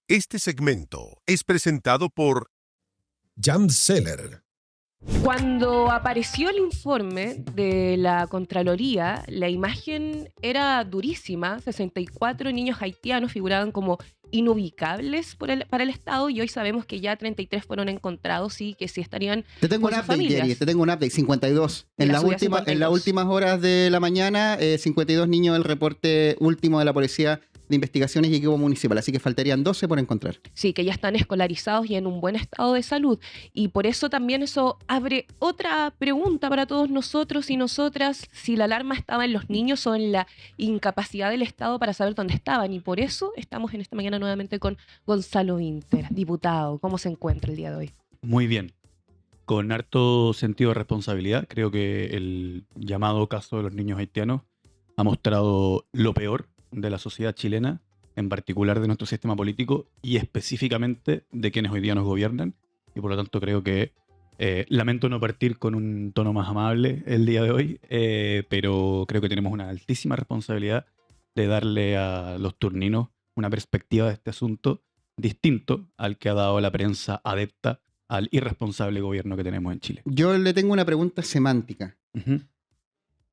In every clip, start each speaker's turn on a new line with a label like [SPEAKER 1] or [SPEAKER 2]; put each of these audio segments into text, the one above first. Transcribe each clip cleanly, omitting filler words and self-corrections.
[SPEAKER 1] Este segmento es presentado por Jam Seller.
[SPEAKER 2] Cuando apareció el informe de la Contraloría, la imagen era durísima. 64 niños haitianos figuraban como inubicables para el Estado y hoy sabemos que ya 33 fueron encontrados y que sí estarían
[SPEAKER 3] Te tengo
[SPEAKER 2] con
[SPEAKER 3] un
[SPEAKER 2] sus
[SPEAKER 3] update,
[SPEAKER 2] familias.
[SPEAKER 3] Jerry, te tengo un update, 52.
[SPEAKER 2] De
[SPEAKER 3] En
[SPEAKER 2] la
[SPEAKER 3] las
[SPEAKER 2] subida
[SPEAKER 3] últimas,
[SPEAKER 2] 52.
[SPEAKER 3] en las últimas horas de la mañana, 52 niños del reporte último de la Policía de Investigaciones y Equipo Municipal, así que faltarían 12 por encontrar.
[SPEAKER 2] Sí, que ya están escolarizados y en un buen estado de salud. Y por eso también eso abre otra pregunta para todos nosotros y nosotras, si la alarma estaba en los niños o en la incapacidad del Estado para saber dónde estaban. Y por eso estamos en esta mañana nuevamente con Gonzalo Inter, diputado. ¿Cómo se encuentra el día de hoy?
[SPEAKER 4] Muy bien. Con harto sentido de responsabilidad. Creo que el llamado caso de los niños haitianos ha mostrado lo peor de la sociedad chilena, en particular de nuestro sistema político y específicamente de quienes hoy día nos gobiernan. Y por lo tanto creo que lamento no partir con un tono más amable el día de hoy, pero creo que tenemos una altísima responsabilidad de darle a los turninos una perspectiva de este asunto distinto al que ha dado la prensa adepta al irresponsable gobierno que tenemos en Chile.
[SPEAKER 3] Yo le tengo una pregunta semántica.
[SPEAKER 4] Ujú.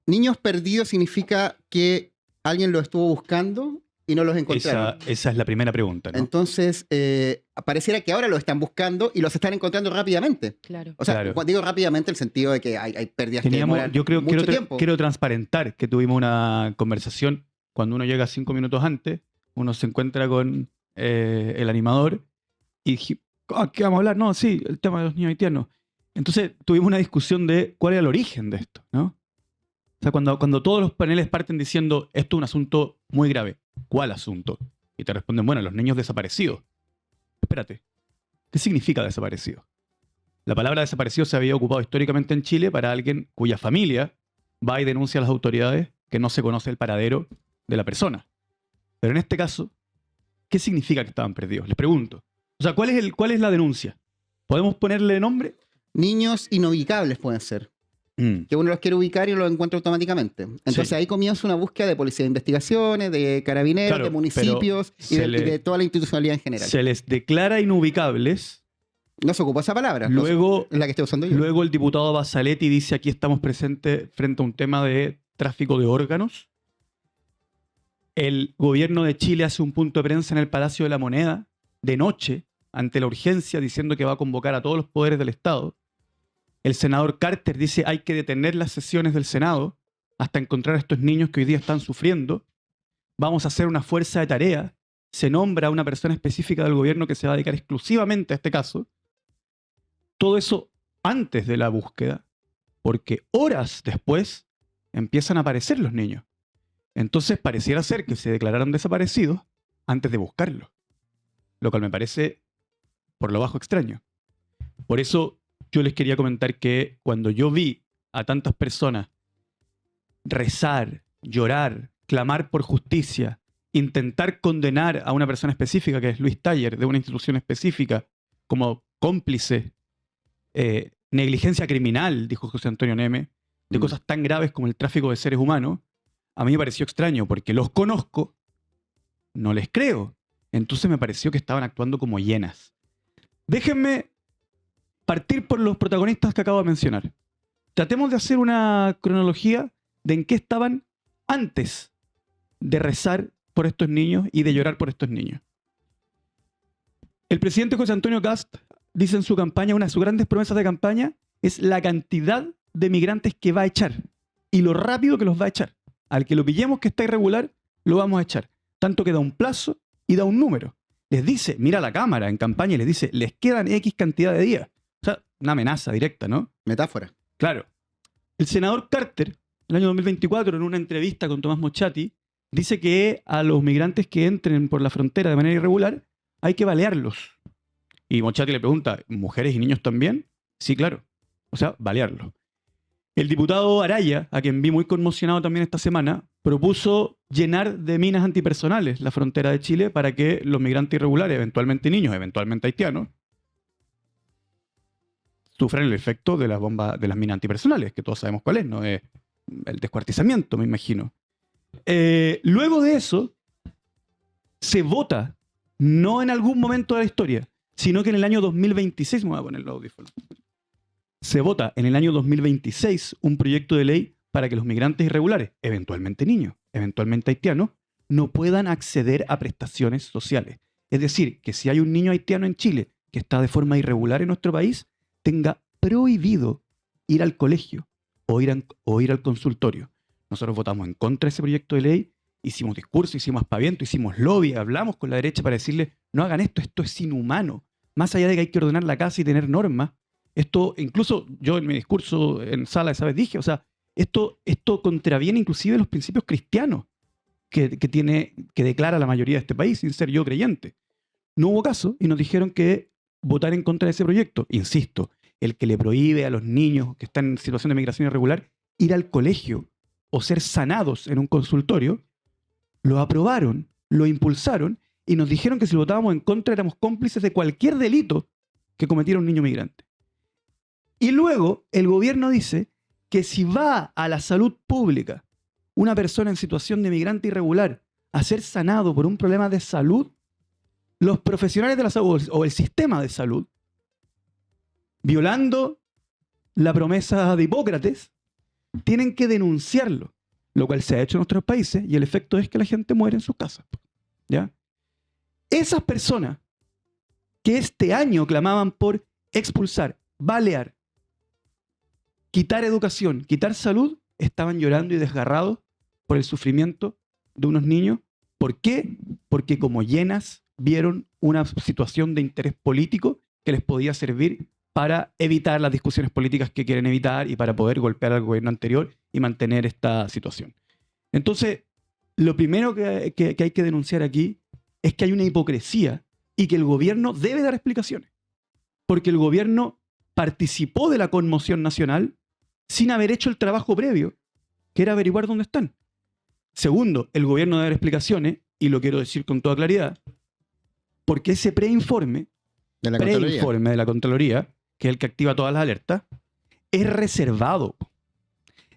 [SPEAKER 3] Niños perdidos significa que alguien los estuvo buscando y no los encontraron.
[SPEAKER 4] Esa es la primera pregunta, ¿no?
[SPEAKER 3] Entonces, pareciera que ahora los están buscando y los están encontrando rápidamente.
[SPEAKER 2] Claro.
[SPEAKER 3] O sea,
[SPEAKER 4] Claro.
[SPEAKER 3] cuando digo rápidamente, el sentido de que hay pérdidas que demoran
[SPEAKER 4] Yo creo,
[SPEAKER 3] mucho tiempo.
[SPEAKER 4] quiero transparentar que tuvimos una conversación cuando uno llega 5 minutos antes, uno se encuentra con el animador y dije, ¿qué vamos a hablar? No, sí, el tema de los niños haitianos. Entonces tuvimos una discusión de cuál era el origen de esto, ¿no? O sea, cuando todos los paneles parten diciendo, esto es un asunto muy grave, ¿cuál asunto? Y te responden, bueno, los niños desaparecidos. Espérate, ¿qué significa desaparecido? La palabra desaparecido se había ocupado históricamente en Chile para alguien cuya familia va y denuncia a las autoridades que no se conoce el paradero de la persona. Pero en este caso, ¿qué significa que estaban perdidos? Les pregunto. O sea, ¿cuál es la denuncia? ¿Podemos ponerle nombre?
[SPEAKER 3] Niños inubicables pueden ser. Que uno los quiere ubicar y los encuentra automáticamente. Entonces
[SPEAKER 4] Sí.
[SPEAKER 3] ahí comienza una búsqueda de policía de investigaciones, de carabineros,
[SPEAKER 4] Claro,
[SPEAKER 3] de municipios
[SPEAKER 4] pero
[SPEAKER 3] y
[SPEAKER 4] se le-
[SPEAKER 3] de toda la institucionalidad en general.
[SPEAKER 4] Se les declara inubicables.
[SPEAKER 3] No se ocupó esa palabra.
[SPEAKER 4] Luego,
[SPEAKER 3] es la que estoy usando yo.
[SPEAKER 4] luego el diputado Basaletti dice, aquí estamos presentes frente a un tema de tráfico de órganos. El gobierno de Chile hace un punto de prensa en el Palacio de la Moneda de noche ante la urgencia diciendo que va a convocar a todos los poderes del Estado. El senador Carter dice hay que detener las sesiones del Senado hasta encontrar a estos niños que hoy día están sufriendo. Vamos a hacer una fuerza de tarea. Se nombra a una persona específica del gobierno que se va a dedicar exclusivamente a este caso. Todo eso antes de la búsqueda, porque horas después empiezan a aparecer los niños. Entonces pareciera ser que se declararon desaparecidos antes de buscarlos, lo cual me parece por lo bajo extraño. Por eso yo les quería comentar que cuando yo vi a tantas personas rezar, llorar, clamar por justicia, intentar condenar a una persona específica, que es Luis Taller, de una institución específica, como cómplice, negligencia criminal, dijo José Antonio Neme, de cosas tan graves como el tráfico de seres humanos, a mí me pareció extraño, porque los conozco, no les creo. Entonces me pareció que estaban actuando como hienas. Déjenme partir por los protagonistas que acabo de mencionar. Tratemos de hacer una cronología de en qué estaban antes de rezar por estos niños y de llorar por estos niños. El presidente José Antonio Kast dice en su campaña, una de sus grandes promesas de campaña es la cantidad de migrantes que va a echar y lo rápido que los va a echar. Al que lo pillemos que está irregular, lo vamos a echar. Tanto que da un plazo y da un número. Les dice, mira la cámara en campaña y les dice, les quedan X cantidad de días. O sea, una amenaza directa, ¿no?
[SPEAKER 3] Metáfora.
[SPEAKER 4] Claro. El senador Carter, el año 2024, en una entrevista con Tomás Mochati, dice que a los migrantes que entren por la frontera de manera irregular hay que balearlos. Y Mochati le pregunta, ¿mujeres y niños también? Sí, claro. O sea, balearlos. El diputado Araya, a quien vi muy conmocionado también esta semana, propuso llenar de minas antipersonales la frontera de Chile para que los migrantes irregulares, eventualmente niños, eventualmente haitianos, sufran el efecto de las bombas, de las minas antipersonales, que todos sabemos cuál es, ¿no? El descuartizamiento, me imagino. Luego de eso, se vota no en algún momento de la historia, sino que en el año 2026, me voy a poner los audífonos, se vota en el año 2026 un proyecto de ley para que los migrantes irregulares, eventualmente niños, eventualmente haitianos, no puedan acceder a prestaciones sociales. Es decir, que si hay un niño haitiano en Chile que está de forma irregular en nuestro país, tenga prohibido ir al colegio o ir al consultorio. Nosotros votamos en contra de ese proyecto de ley, hicimos discurso, hicimos aspaviento, hicimos lobby, hablamos con la derecha para decirle, no hagan esto, esto es inhumano. Más allá de que hay que ordenar la casa y tener normas, esto, incluso yo en mi discurso en sala esa vez dije, o sea, esto contraviene inclusive los principios cristianos que declara la mayoría de este país, sin ser yo creyente. No hubo caso y nos dijeron que votar en contra de ese proyecto, insisto, el que le prohíbe a los niños que están en situación de migración irregular ir al colegio o ser sanados en un consultorio, lo aprobaron, lo impulsaron y nos dijeron que si votábamos en contra éramos cómplices de cualquier delito que cometiera un niño migrante. Y luego el gobierno dice que si va a la salud pública una persona en situación de migrante irregular a ser sanado por un problema de salud, los profesionales de la salud o el sistema de salud, violando la promesa de Hipócrates, tienen que denunciarlo, lo cual se ha hecho en nuestros países y el efecto es que la gente muere en sus casas. ¿Ya? Esas personas que este año clamaban por expulsar, balear, quitar educación, quitar salud, estaban llorando y desgarrados por el sufrimiento de unos niños. ¿Por qué? Porque como llenas vieron una situación de interés político que les podía servir para evitar las discusiones políticas que quieren evitar y para poder golpear al gobierno anterior y mantener esta situación. Entonces, lo primero que hay que denunciar aquí es que hay una hipocresía y que el gobierno debe dar explicaciones. Porque el gobierno participó de la conmoción nacional sin haber hecho el trabajo previo, que era averiguar dónde están. Segundo, el gobierno debe dar explicaciones, y lo quiero decir con toda claridad, porque ese preinforme de la Contraloría, que es el que activa todas las alertas, es reservado.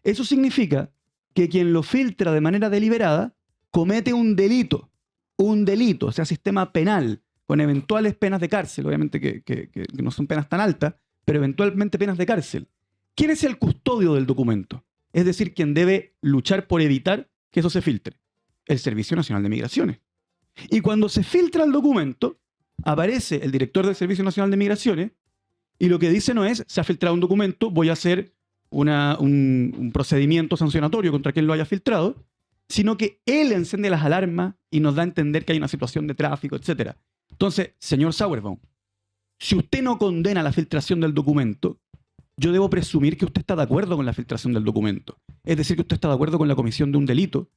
[SPEAKER 4] Eso significa que quien lo filtra de manera deliberada comete un delito, o sea, sistema penal, con eventuales penas de cárcel, obviamente que no son penas tan altas, pero eventualmente penas de cárcel. ¿Quién es el custodio del documento? Es decir, quien debe luchar por evitar que eso se filtre. El Servicio Nacional de Migraciones. Y cuando se filtra el documento, aparece el director del Servicio Nacional de Migraciones y lo que dice no es, se ha filtrado un documento, voy a hacer un procedimiento sancionatorio contra quien lo haya filtrado, sino que él enciende las alarmas y nos da a entender que hay una situación de tráfico, etc. Entonces, señor Sauerbaum, si usted no condena la filtración del documento, yo debo presumir que usted está de acuerdo con la filtración del documento. Es decir, que usted está de acuerdo con la comisión de un delito,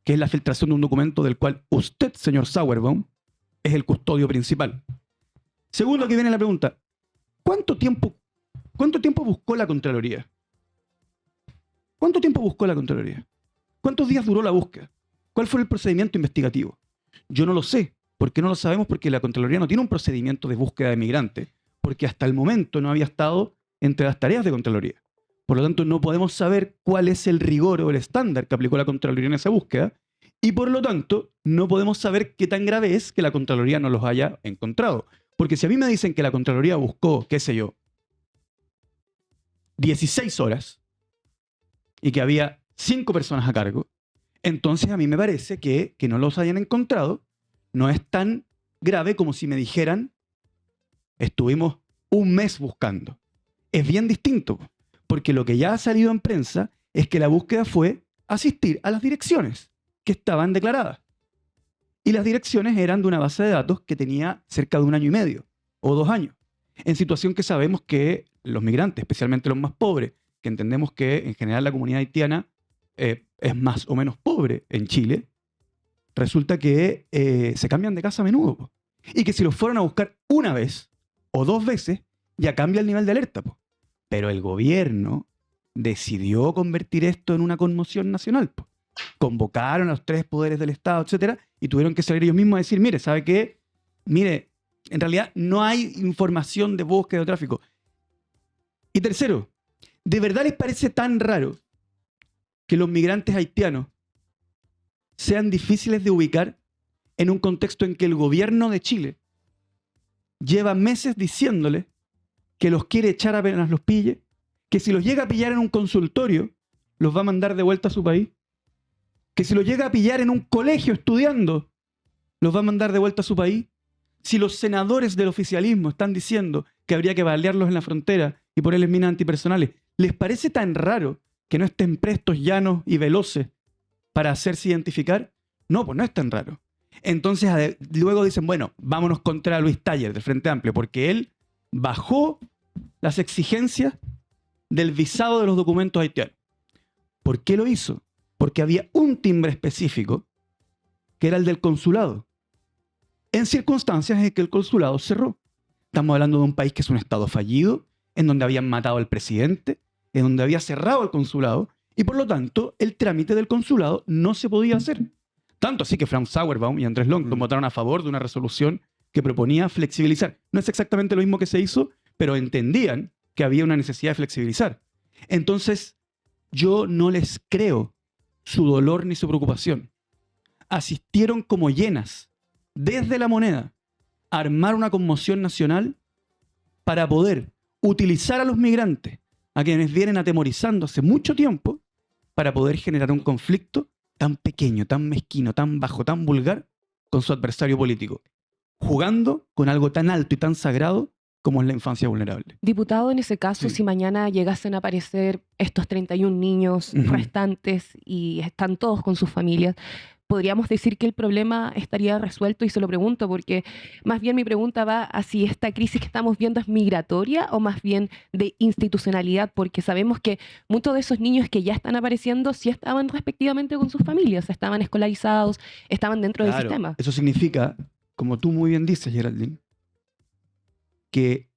[SPEAKER 4] que es la filtración de un documento del cual usted, señor Sauerbaum, es el custodio principal. Segundo, aquí viene la pregunta. ¿Cuánto tiempo buscó la Contraloría? ¿Cuánto tiempo buscó la Contraloría? ¿Cuántos días duró la búsqueda? ¿Cuál fue el procedimiento investigativo? Yo no lo sé. ¿Por qué no lo sabemos? Porque la Contraloría no tiene un procedimiento de búsqueda de migrantes, porque hasta el momento no había estado entre las tareas de Contraloría. Por lo tanto, no podemos saber cuál es el rigor o el estándar que aplicó la Contraloría en esa búsqueda, y por lo tanto, no podemos saber qué tan grave es que la Contraloría no los haya encontrado. Porque si a mí me dicen que la Contraloría buscó, qué sé yo, 16 horas y que había 5 personas a cargo, entonces a mí me parece que no los hayan encontrado no es tan grave como si me dijeran estuvimos un mes buscando. Es bien distinto, porque lo que ya ha salido en prensa es que la búsqueda fue asistir a las direcciones que estaban declaradas. Y las direcciones eran de una base de datos que tenía cerca de 1 año y medio o 2 años. En situación que sabemos que los migrantes, especialmente los más pobres, que entendemos que en general la comunidad haitiana es más o menos pobre en Chile, resulta que se cambian de casa a menudo. Y que si los fueron a buscar una vez o 2 veces, ya cambia el nivel de alerta. Pero el gobierno decidió convertir esto en una conmoción nacional. Convocaron a los 3 poderes del Estado, etcétera, y tuvieron que salir ellos mismos a decir, mire, ¿sabe qué? Mire, en realidad no hay información de búsqueda de tráfico. Y tercero, ¿de verdad les parece tan raro que los migrantes haitianos sean difíciles de ubicar en un contexto en que el gobierno de Chile lleva meses diciéndole que los quiere echar apenas los pille, que si los llega a pillar en un consultorio, los va a mandar de vuelta a su país, que si los llega a pillar en un colegio estudiando, los va a mandar de vuelta a su país. Si los senadores del oficialismo están diciendo que habría que balearlos en la frontera y ponerles minas antipersonales, ¿les parece tan raro que no estén prestos, llanos y veloces para hacerse identificar? No, pues no es tan raro. Entonces luego dicen, bueno, vámonos contra Luis Taller del Frente Amplio, porque él bajó las exigencias del visado de los documentos haitianos. ¿Por qué lo hizo? Porque había un timbre específico que era el del consulado, en circunstancias en que el consulado cerró. Estamos hablando de un país que es un estado fallido, en donde habían matado al presidente, en donde había cerrado el consulado, y por lo tanto el trámite del consulado no se podía hacer. Tanto así que Frank Sauerbaum y Andrés Longton votaron a favor de una resolución que proponía flexibilizar. No es exactamente lo mismo que se hizo, pero entendían que había una necesidad de flexibilizar. Entonces, yo no les creo su dolor ni su preocupación. Asistieron como hienas, desde La Moneda, a armar una conmoción nacional para poder utilizar a los migrantes, a quienes vienen atemorizando hace mucho tiempo, para poder generar un conflicto tan pequeño, tan mezquino, tan bajo, tan vulgar con su adversario político, jugando con algo tan alto y tan sagrado como es la infancia vulnerable.
[SPEAKER 2] Diputado, en ese caso,
[SPEAKER 4] Sí.
[SPEAKER 2] si mañana llegasen a aparecer estos 31 niños
[SPEAKER 4] Ujú.
[SPEAKER 2] restantes y están todos con sus familias, ¿podríamos decir que el problema estaría resuelto? Y se lo pregunto porque más bien mi pregunta va a si esta crisis que estamos viendo es migratoria o más bien de institucionalidad, porque sabemos que muchos de esos niños que ya están apareciendo sí estaban respectivamente con sus familias, estaban escolarizados, estaban dentro del
[SPEAKER 4] Claro,
[SPEAKER 2] sistema.
[SPEAKER 4] eso significa, como tú muy bien dices, Geraldine, que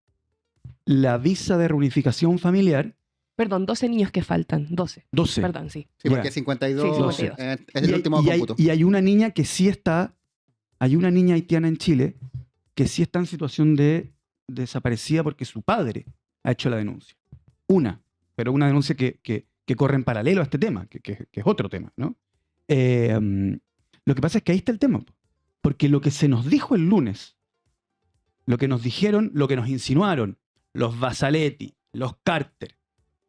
[SPEAKER 4] la visa de reunificación familiar,
[SPEAKER 2] Perdón, 12 niños que faltan, 12.
[SPEAKER 4] 12.
[SPEAKER 2] Perdón, sí.
[SPEAKER 3] Sí, porque
[SPEAKER 4] Ya.
[SPEAKER 3] 52,
[SPEAKER 2] Sí, 52.
[SPEAKER 3] Es el último cómputo.
[SPEAKER 4] y hay una niña que sí está, hay una niña haitiana en Chile que sí está en situación de desaparecida porque su padre ha hecho la denuncia. Pero una denuncia que corre en paralelo a este tema, que es otro tema, ¿no? Lo que pasa es que ahí está el tema, porque lo que se nos dijo el lunes, lo que nos dijeron, lo que nos insinuaron, los Basaletti, los Carter,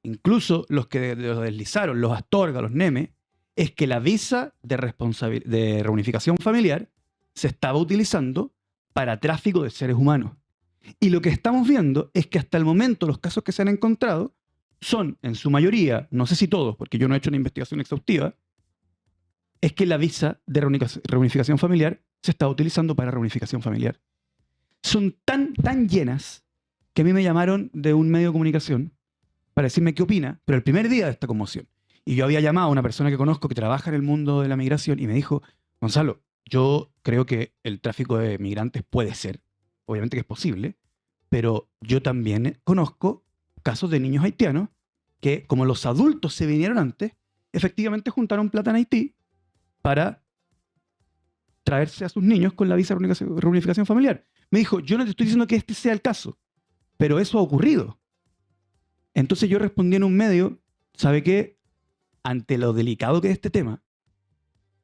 [SPEAKER 4] incluso los que los deslizaron, los Astorga, los Neme, es que la visa de reunificación familiar se estaba utilizando para tráfico de seres humanos. Y lo que estamos viendo es que hasta el momento los casos que se han encontrado son, en su mayoría, no sé si todos, porque yo no he hecho una investigación exhaustiva, es que la visa de reunificación familiar se está utilizando para reunificación familiar. Son tan llenas que a mí me llamaron de un medio de comunicación para decirme qué opina, pero el primer día de esta conmoción. Y yo había llamado a una persona que conozco que trabaja en el mundo de la migración y me dijo, Gonzalo, yo creo que el tráfico de migrantes puede ser, obviamente que es posible, pero yo también conozco casos de niños haitianos que, como los adultos se vinieron antes, efectivamente juntaron plata en Haití para traerse a sus niños con la visa de reunificación familiar. Me dijo, yo no te estoy diciendo que este sea el caso, pero eso ha ocurrido. Entonces yo respondí en un medio, ¿sabe qué? Ante lo delicado que es este tema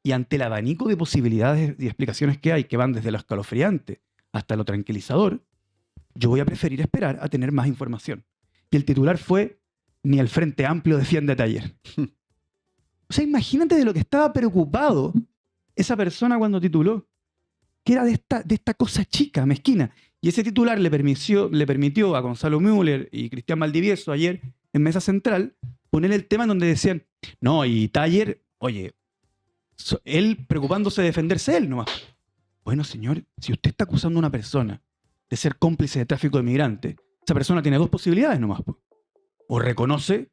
[SPEAKER 4] y ante el abanico de posibilidades y explicaciones que hay, que van desde lo escalofriante hasta lo tranquilizador, yo voy a preferir esperar a tener más información. Y el titular fue, ni el Frente Amplio defiende a Taller. O sea, imagínate de lo que estaba preocupado esa persona cuando tituló, que era de esta cosa chica, mezquina. Y ese titular le permitió a Gonzalo Müller y Cristian Valdivieso ayer en Mesa Central poner el tema en donde decían, no, y Taller, oye, él preocupándose de defenderse él nomás. Bueno, señor, si usted está acusando a una persona de ser cómplice de tráfico de migrantes, esa persona tiene dos posibilidades nomás. O reconoce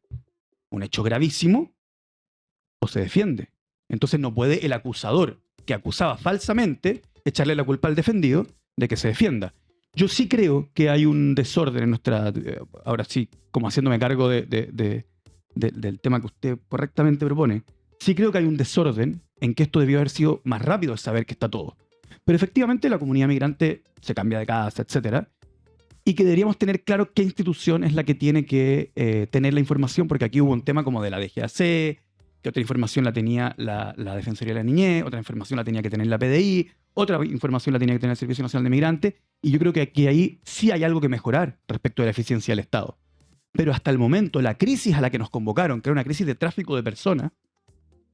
[SPEAKER 4] un hecho gravísimo o se defiende. Entonces no puede el acusador que acusaba falsamente echarle la culpa al defendido de que se defienda. Yo sí creo que hay un desorden en nuestra... ahora sí, como haciéndome cargo del tema que usted correctamente propone, sí creo que hay un desorden en que esto debió haber sido más rápido de saber que está todo. Pero efectivamente la comunidad migrante se cambia de casa, etcétera, y que deberíamos tener claro qué institución es la que tiene que tener la información, porque aquí hubo un tema como de la DGAC, que otra información la tenía la Defensoría de la Niñez, otra información la tenía que tener la PDI, Otra información la tiene que tener el Servicio Nacional de Migrantes, y yo creo que aquí ahí sí hay algo que mejorar respecto de la eficiencia del Estado. Pero hasta el momento, la crisis a la que nos convocaron, que era una crisis de tráfico de personas,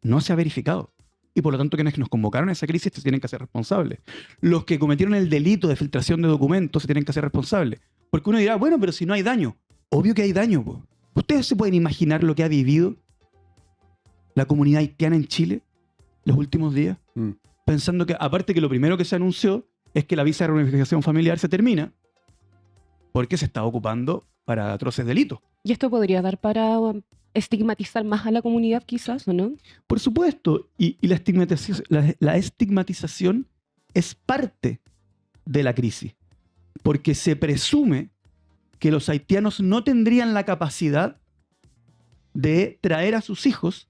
[SPEAKER 4] no se ha verificado. Y por lo tanto, quienes nos convocaron a esa crisis se tienen que hacer responsables. Los que cometieron el delito de filtración de documentos se tienen que hacer responsables. Porque uno dirá, bueno, pero si no hay daño. Obvio que hay daño, po. ¿Ustedes se pueden imaginar lo que ha vivido la comunidad haitiana en Chile los últimos días? Pensando que, aparte que lo primero que se anunció es que la visa de reunificación familiar se termina porque se está ocupando para atroces delitos.
[SPEAKER 2] ¿Y esto podría dar para estigmatizar más a la comunidad quizás, o no?
[SPEAKER 4] Por supuesto, y la estigmatización es parte de la crisis, porque se presume que los haitianos no tendrían la capacidad de traer a sus hijos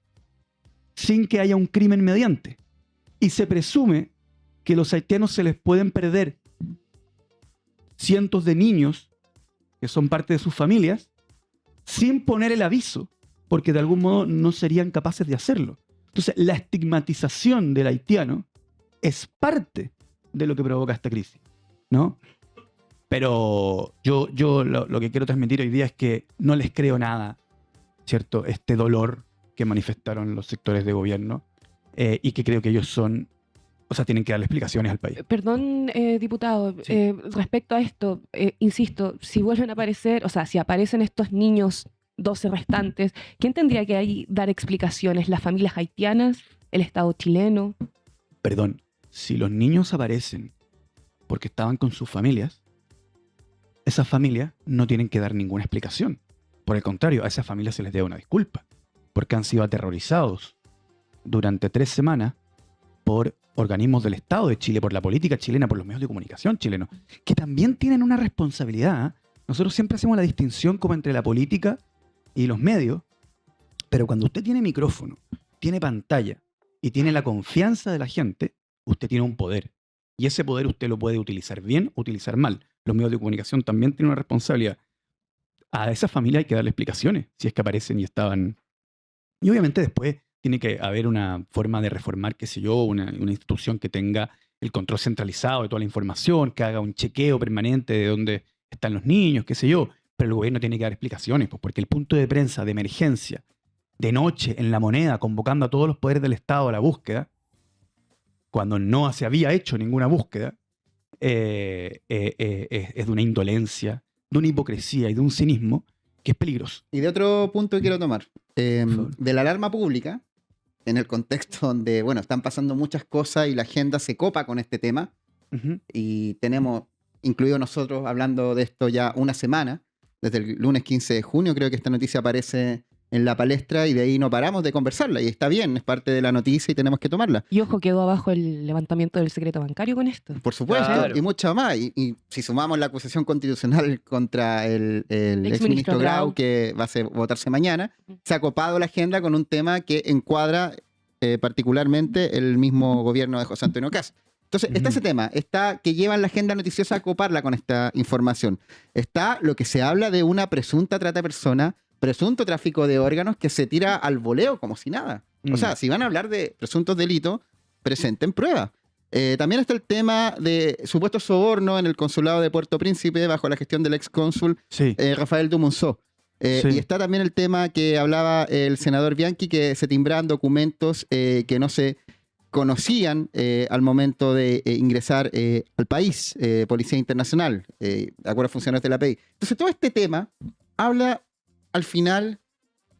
[SPEAKER 4] sin que haya un crimen mediante. Y se presume que los haitianos se les pueden perder cientos de niños que son parte de sus familias sin poner el aviso, porque de algún modo no serían capaces de hacerlo. Entonces, la estigmatización del haitiano es parte de lo que provoca esta crisis, ¿no? Pero yo lo que quiero transmitir hoy día es que no les creo nada, ¿cierto? Este dolor que manifestaron los sectores de gobierno y que creo que ellos son, o sea, tienen que darle explicaciones al país.
[SPEAKER 2] Perdón, diputado,
[SPEAKER 4] Sí.
[SPEAKER 2] respecto a esto, insisto, si vuelven a aparecer, o sea, si aparecen estos niños 12 restantes, ¿quién tendría que ahí dar explicaciones? ¿Las familias haitianas? ¿El Estado chileno?
[SPEAKER 4] Perdón, si los niños aparecen porque estaban con sus familias, esas familias no tienen que dar ninguna explicación. Por el contrario, a esas familias se les debe una disculpa, porque han sido aterrorizados durante 3 semanas por organismos del Estado de Chile, por la política chilena, por los medios de comunicación chilenos, que también tienen una responsabilidad, ¿eh? Nosotros siempre hacemos la distinción como entre la política y los medios, pero cuando usted tiene micrófono, tiene pantalla y tiene la confianza de la gente, usted tiene un poder. Y ese poder usted lo puede utilizar bien o utilizar mal. Los medios de comunicación también tienen una responsabilidad. A esa familia hay que darle explicaciones si es que aparecen y estaban... Y obviamente después tiene que haber una forma de reformar, qué sé yo, una institución que tenga el control centralizado de toda la información, que haga un chequeo permanente de dónde están los niños, qué sé yo. Pero el gobierno tiene que dar explicaciones, pues, porque el punto de prensa de emergencia, de noche, en La Moneda, convocando a todos los poderes del Estado a la búsqueda, cuando no se había hecho ninguna búsqueda, es de una indolencia, de una hipocresía y de un cinismo que es peligroso.
[SPEAKER 3] Y de otro punto que quiero tomar,
[SPEAKER 4] Por favor.
[SPEAKER 3] de la alarma pública, en el contexto donde, bueno, están pasando muchas cosas y la agenda se copa con este tema,
[SPEAKER 4] Ujú.
[SPEAKER 3] y tenemos, incluido nosotros, hablando de esto ya una semana, desde el lunes 15 de junio creo que esta noticia aparece en la palestra y de ahí no paramos de conversarla, y está bien, es parte de la noticia y tenemos que tomarla.
[SPEAKER 2] Y ojo, quedó abajo el levantamiento del secreto bancario con esto.
[SPEAKER 3] Por supuesto,
[SPEAKER 4] Claro.
[SPEAKER 3] y mucho más. Y si sumamos la acusación constitucional contra el exministro Grau,
[SPEAKER 2] Grau,
[SPEAKER 3] que va a votarse mañana, se ha copado la agenda con un tema que encuadra particularmente el mismo gobierno de José Antonio Kast. Entonces, está
[SPEAKER 4] Ujú.
[SPEAKER 3] ese tema, está que llevan la agenda noticiosa a coparla con esta información. Está lo que se habla de una presunta trata de personas, presunto tráfico de órganos que se tira al voleo como si nada. O sea, si van a hablar de presuntos delitos, presenten pruebas. También está el tema de supuesto soborno en el consulado de Puerto Príncipe bajo la gestión del ex cónsul
[SPEAKER 4] Sí.
[SPEAKER 3] Rafael Dumonzó.
[SPEAKER 4] Sí.
[SPEAKER 3] Y está también el tema que hablaba el senador Bianchi, que se timbraban documentos que no se conocían al momento de ingresar al país, Policía Internacional, de acuerdo a funcionarios de la PDI. Entonces, todo este tema habla al final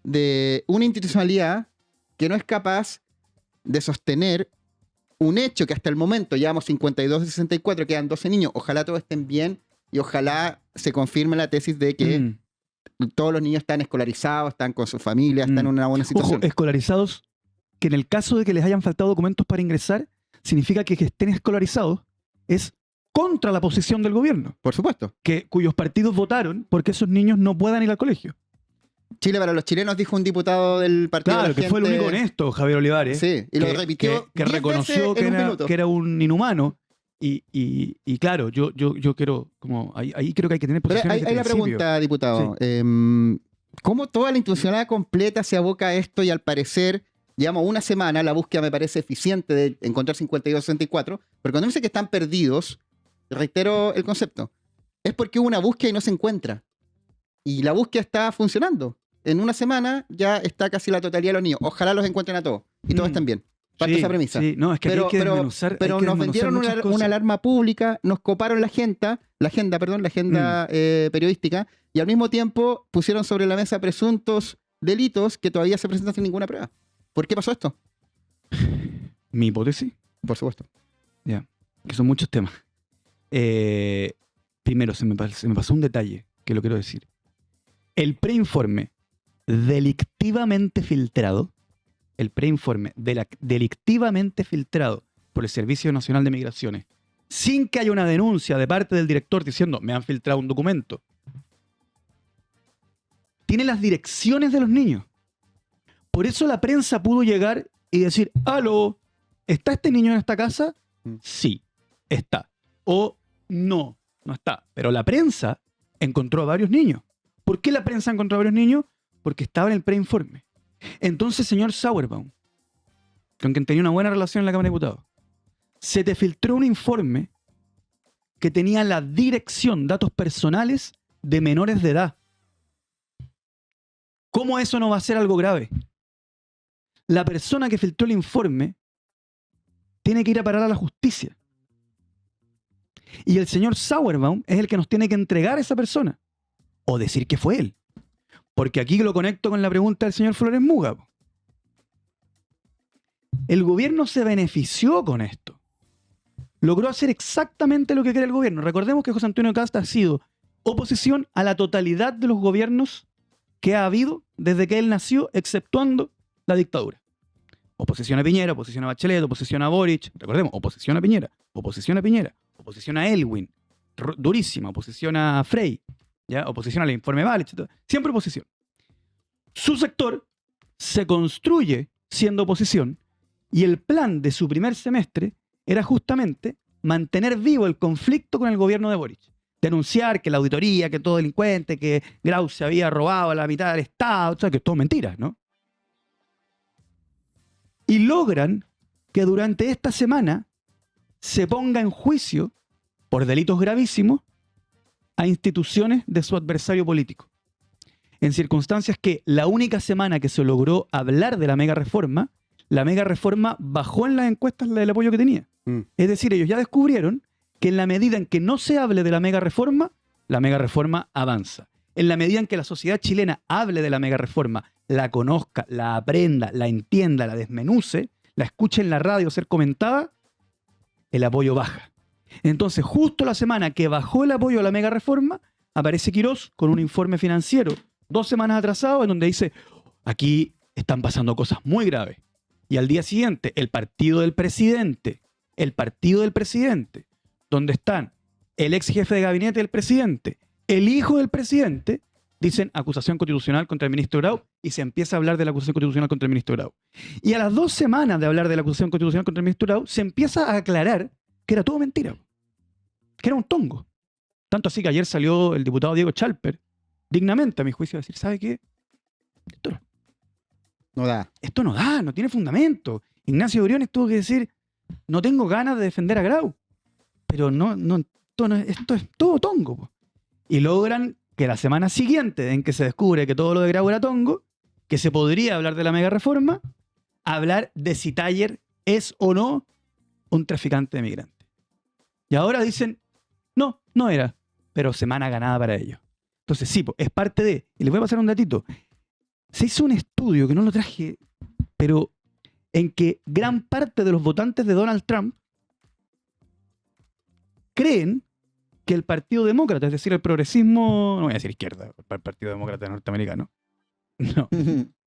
[SPEAKER 3] de una institucionalidad que no es capaz de sostener un hecho que hasta el momento llevamos 52 de 64, quedan 12 niños. Ojalá todos estén bien y ojalá se confirme la tesis de que
[SPEAKER 4] Mm.
[SPEAKER 3] todos los niños están escolarizados, están con su familia, están en una buena
[SPEAKER 4] Ojo,
[SPEAKER 3] situación.
[SPEAKER 4] escolarizados, que en el caso de que les hayan faltado documentos para ingresar, significa que estén escolarizados es contra la posición del gobierno,
[SPEAKER 3] Por supuesto.
[SPEAKER 4] cuyos partidos votaron porque esos niños no puedan ir al colegio.
[SPEAKER 3] Chile para los chilenos, dijo un diputado del Partido de
[SPEAKER 4] Claro,
[SPEAKER 3] la
[SPEAKER 4] que fue el
[SPEAKER 3] Gente.
[SPEAKER 4] único honesto, Javier Olivares.
[SPEAKER 3] Sí, y lo repitió
[SPEAKER 4] que
[SPEAKER 3] 10
[SPEAKER 4] reconoció
[SPEAKER 3] veces en un minuto.
[SPEAKER 4] que era un inhumano. Y claro, yo quiero, como ahí creo que hay que tener
[SPEAKER 3] Pero
[SPEAKER 4] posiciones
[SPEAKER 3] hay
[SPEAKER 4] de
[SPEAKER 3] la
[SPEAKER 4] principio.
[SPEAKER 3] pregunta, diputado. ¿Cómo toda la institucionalidad completa se aboca a esto y al parecer Llevamos una semana, la búsqueda me parece eficiente de encontrar 52-64, pero cuando dice que están perdidos, reitero el concepto, es porque hubo una búsqueda y no se encuentra. Y la búsqueda está funcionando. En una semana ya está casi la totalidad de los niños. Ojalá los encuentren a todos y todos estén bien. Parto esa premisa.
[SPEAKER 4] Sí, no, es que
[SPEAKER 3] Pero,
[SPEAKER 4] hay que desmenuzar,
[SPEAKER 3] pero
[SPEAKER 4] hay que
[SPEAKER 3] nos
[SPEAKER 4] desmenuzar
[SPEAKER 3] vendieron
[SPEAKER 4] muchas cosas.
[SPEAKER 3] una alarma pública, nos coparon la agenda periodística, y al mismo tiempo pusieron sobre la mesa presuntos delitos que todavía se presentan sin ninguna prueba. ¿Por qué pasó esto?
[SPEAKER 4] Mi hipótesis,
[SPEAKER 3] Por supuesto.
[SPEAKER 4] que son muchos temas. Primero, se me pasó un detalle que lo quiero decir. El preinforme delictivamente filtrado por el Servicio Nacional de Migraciones, sin que haya una denuncia de parte del director diciendo me han filtrado un documento, tiene las direcciones de los niños. Por eso la prensa pudo llegar y decir, aló, ¿está este niño en esta casa? Sí, está. O no, no está. Pero la prensa encontró a varios niños. ¿Por qué la prensa encontró a varios niños? Porque estaba en el preinforme. Entonces, señor Sauerbaum, con quien tenía una buena relación en la Cámara de Diputados, se te filtró un informe que tenía la dirección, datos personales de menores de edad. ¿Cómo eso no va a ser algo grave? La persona que filtró el informe tiene que ir a parar a la justicia. Y el señor Sauerbaum es el que nos tiene que entregar a esa persona. O decir que fue él. Porque aquí lo conecto con la pregunta del señor Flores Muga. El gobierno se benefició con esto. Logró hacer exactamente lo que quería el gobierno. Recordemos que José Antonio Kast ha sido oposición a la totalidad de los gobiernos que ha habido desde que él nació, exceptuando la dictadura. Oposición a Piñera, oposición a Bachelet, oposición a Boric. Recordemos, oposición a Piñera, oposición a Piñera, oposición a Elwin, durísima, oposición a Frey, ¿ya? Oposición al informe Balich, siempre oposición. Su sector se construye siendo oposición y el plan de su primer semestre era justamente mantener vivo el conflicto con el gobierno de Boric. Denunciar que la auditoría, que todo delincuente, que Grau se había robado a la mitad del Estado, o sea, que es todo mentira, ¿no? Y logran que durante esta semana se ponga en juicio por delitos gravísimos a instituciones de su adversario político. En circunstancias que la única semana que se logró hablar de la mega reforma bajó en las encuestas el apoyo que tenía. Es decir, ellos ya descubrieron que en la medida en que no se hable de la mega reforma avanza. En la medida en que la sociedad chilena hable de la mega reforma, la conozca, la aprenda, la entienda, la desmenuce, la escuche en la radio ser comentada, el apoyo baja. Entonces, justo la semana que bajó el apoyo a la mega reforma, aparece Quirós con un informe financiero 2 semanas atrasado en donde dice, aquí están pasando cosas muy graves. Y al día siguiente, el partido del presidente, donde están el ex jefe de gabinete del presidente, el hijo del presidente, dicen acusación constitucional contra el ministro Grau y se empieza a hablar de la acusación constitucional contra el ministro Grau. Y a las 2 semanas de hablar de la acusación constitucional contra el ministro Grau, se empieza a aclarar que era todo mentira, que era un tongo. Tanto así que ayer salió el diputado Diego Chalper, dignamente a mi juicio, a decir, ¿sabe qué? Esto no da, no tiene fundamento. Ignacio Briones tuvo que decir, no tengo ganas de defender a Grau, pero esto es todo tongo, po. Y logran que la semana siguiente en que se descubre que todo lo de Grau era tongo, que se podría hablar de la mega reforma, hablar de si Taller es o no un traficante de migrantes. Y ahora dicen, no era, pero semana ganada para ellos. Entonces sí, es parte de, y les voy a pasar un datito, se hizo un estudio que no lo traje, pero en que gran parte de los votantes de Donald Trump creen que el Partido Demócrata, es decir, el progresismo, no voy a decir izquierda, el Partido Demócrata norteamericano,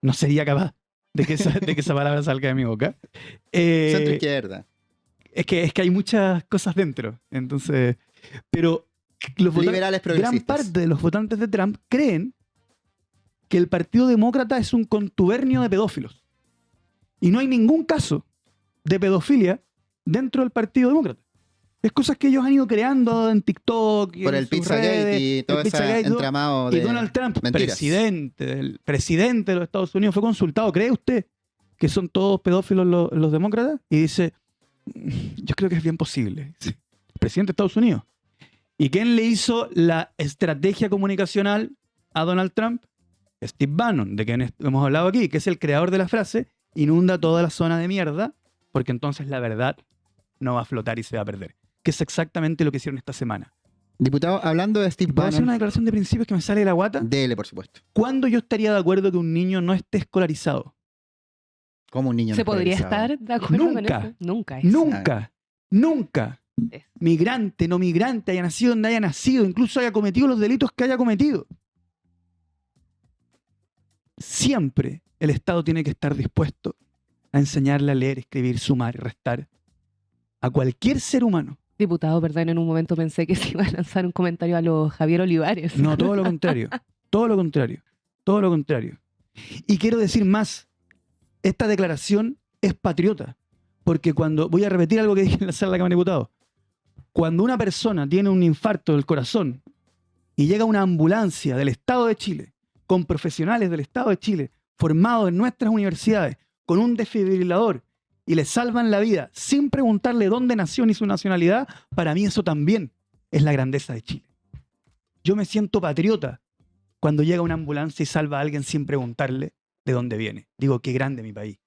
[SPEAKER 4] no sería capaz de que esa palabra salga de mi boca.
[SPEAKER 3] Centro-izquierda.
[SPEAKER 4] Es que hay muchas cosas dentro, entonces, pero
[SPEAKER 3] liberales progresistas.
[SPEAKER 4] Gran parte de los votantes de Trump creen que el Partido Demócrata es un contubernio de pedófilos. Y no hay ningún caso de pedofilia dentro del Partido Demócrata. Es cosas que ellos han ido creando en TikTok.
[SPEAKER 3] Por el Pizzagate y todo ese entramado de
[SPEAKER 4] y Donald Trump,
[SPEAKER 3] mentiras.
[SPEAKER 4] presidente de los Estados Unidos, fue consultado. ¿Cree usted que son todos pedófilos los demócratas, y dice, yo creo que es bien posible. Dice, el presidente de Estados Unidos. ¿Y quién le hizo la estrategia comunicacional a Donald Trump? Steve Bannon, de quien hemos hablado aquí, que es el creador de la frase, inunda toda la zona de mierda, porque entonces la verdad no va a flotar y se va a perder. Que es exactamente lo que hicieron esta semana.
[SPEAKER 3] Diputado, hablando de Steve
[SPEAKER 4] ¿Puedo hacer una
[SPEAKER 3] Bannon,
[SPEAKER 4] declaración de principios que me sale de la guata?
[SPEAKER 3] dele, por supuesto.
[SPEAKER 4] ¿Cuándo yo estaría de acuerdo que un niño no esté escolarizado?
[SPEAKER 3] Como un niño
[SPEAKER 2] ¿Se
[SPEAKER 3] no
[SPEAKER 2] podría
[SPEAKER 3] escolarizado.
[SPEAKER 2] estar de acuerdo
[SPEAKER 4] Nunca.
[SPEAKER 2] con eso? Nunca.
[SPEAKER 4] Nunca, nunca.
[SPEAKER 2] Es-
[SPEAKER 4] Migrante, no migrante, haya nacido donde haya nacido, incluso haya cometido los delitos que haya cometido. Siempre el Estado tiene que estar dispuesto a enseñarle a leer, escribir, sumar y restar a cualquier ser humano.
[SPEAKER 2] Diputado, perdón, en un momento pensé que se iba a lanzar un comentario a los Javier Olivares.
[SPEAKER 4] No, todo lo contrario. Todo lo contrario. Todo lo contrario. Y quiero decir más. Esta declaración es patriota. Porque cuando, voy a repetir algo que dije en la sala de la Cámara de Diputados. Cuando una persona tiene un infarto del corazón y llega una ambulancia del Estado de Chile, con profesionales del Estado de Chile, formados en nuestras universidades, con un desfibrilador, y le salvan la vida sin preguntarle dónde nació ni su nacionalidad, para mí eso también es la grandeza de Chile. Yo me siento patriota cuando llega una ambulancia y salva a alguien sin preguntarle de dónde viene. Digo, qué grande mi país.